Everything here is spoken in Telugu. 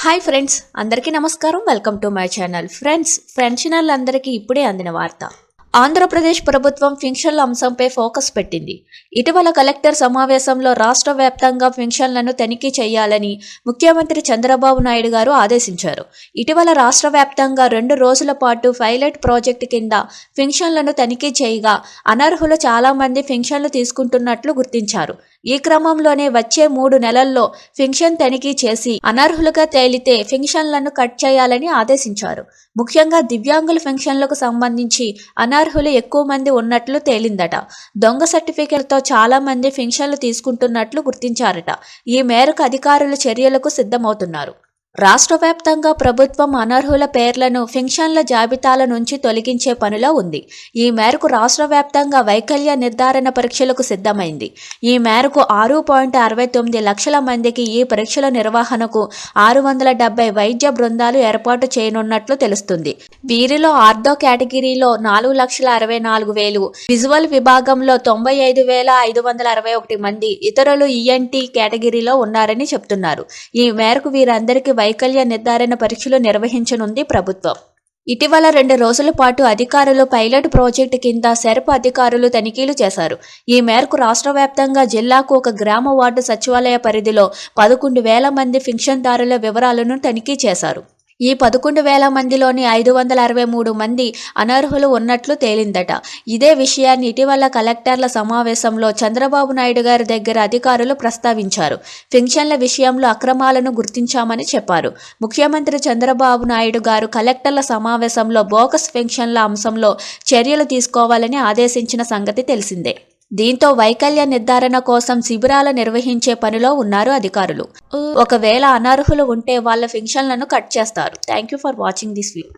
హాయ్ ఫ్రెండ్స్, అందరికీ నమస్కారం. Welcome to my channel. Friends అందరికీ ఇప్పుడే అందిన వార్త. ఆంధ్రప్రదేశ్ ప్రభుత్వం పింఛన్ల అంశంపై ఫోకస్ పెట్టింది. ఇటీవల కలెక్టర్ సమావేశంలో రాష్ట్ర వ్యాప్తంగా పింఛన్లను తనిఖీ చేయాలని ముఖ్యమంత్రి చంద్రబాబు నాయుడు గారు ఆదేశించారు. ఇటీవల రాష్ట్ర వ్యాప్తంగా 2 రోజుల పాటు పైలట్ ప్రాజెక్టు కింద పింఛన్లను తనిఖీ చేయగా అనర్హులు చాలా మంది పింఛన్లు తీసుకుంటున్నట్లు గుర్తించారు. ఈ క్రమంలోనే వచ్చే 3 నెలల్లో పింఛన్ తనిఖీ చేసి అనర్హులుగా తేలితే పింఛన్లను కట్ చేయాలని ఆదేశించారు. ముఖ్యంగా దివ్యాంగుల పింఛన్లకు సంబంధించి అనర్హులు ఎక్కువ మంది ఉన్నట్లు తేలిందట. దొంగ సర్టిఫికేట్తో చాలా మంది పింఛన్లు తీసుకుంటున్నట్లు గుర్తించారట. ఈ మేరకు అధికారులు చర్యలకు సిద్ధమవుతున్నారు. రాష్ట్ర వ్యాప్తంగా ప్రభుత్వం అనర్హుల పేర్లను పింఛన్ల జాబితాల నుంచి తొలగించే పనిలో ఉంది. ఈ మేరకు రాష్ట్ర వ్యాప్తంగా వైకల్య నిర్ధారణ పరీక్షలకు సిద్ధమైంది. ఈ మేరకు 6.69 లక్షల మందికి ఈ పరీక్షల నిర్వహణకు 670 వైద్య బృందాలు ఏర్పాటు చేయనున్నట్లు తెలుస్తుంది. వీరిలో ఆర్థో కేటగిరీలో 4,64,000, విజువల్ విభాగంలో 95,561 మంది, ఇతరులు ENT కేటగిరీలో ఉన్నారని చెప్తున్నారు. ఈ మేరకు వీరందరికీ వైకల్య నిర్ధారణ పరీక్షలు నిర్వహించనుంది ప్రభుత్వం. ఇటీవల 2 రోజుల పాటు అధికారులు పైలట్ ప్రాజెక్టు కింద సెర్ప్ అధికారులు తనిఖీలు చేశారు. ఈ మేరకు రాష్ట్ర వ్యాప్తంగా జిల్లాకు ఒక గ్రామ వార్డు సచివాలయ పరిధిలో 11,000 మంది పింఛన్దారుల వివరాలను తనిఖీ చేశారు. ఈ 11,000 మందిలోని 563 మంది అనర్హులు ఉన్నట్లు తేలిందట. ఇదే విషయాన్ని ఇటీవల కలెక్టర్ల సమావేశంలో చంద్రబాబు నాయుడు గారి దగ్గర అధికారులు ప్రస్తావించారు. పింఛన్ల విషయంలో అక్రమాలను గుర్తించామని చెప్పారు. ముఖ్యమంత్రి చంద్రబాబు నాయుడు గారు కలెక్టర్ల సమావేశంలో బోగస్ పింఛన్ల అంశంలో చర్యలు తీసుకోవాలని ఆదేశించిన సంగతి తెలిసిందే. దీంతో వైకల్య నిర్ధారణ కోసం శిబిరాలు నిర్వహించే పనిలో ఉన్నారు అధికారులు. ఒకవేళ అనర్హులు ఉంటే వాళ్ళ పింఛన్లను కట్ చేస్తారు. Thank you for watching this video.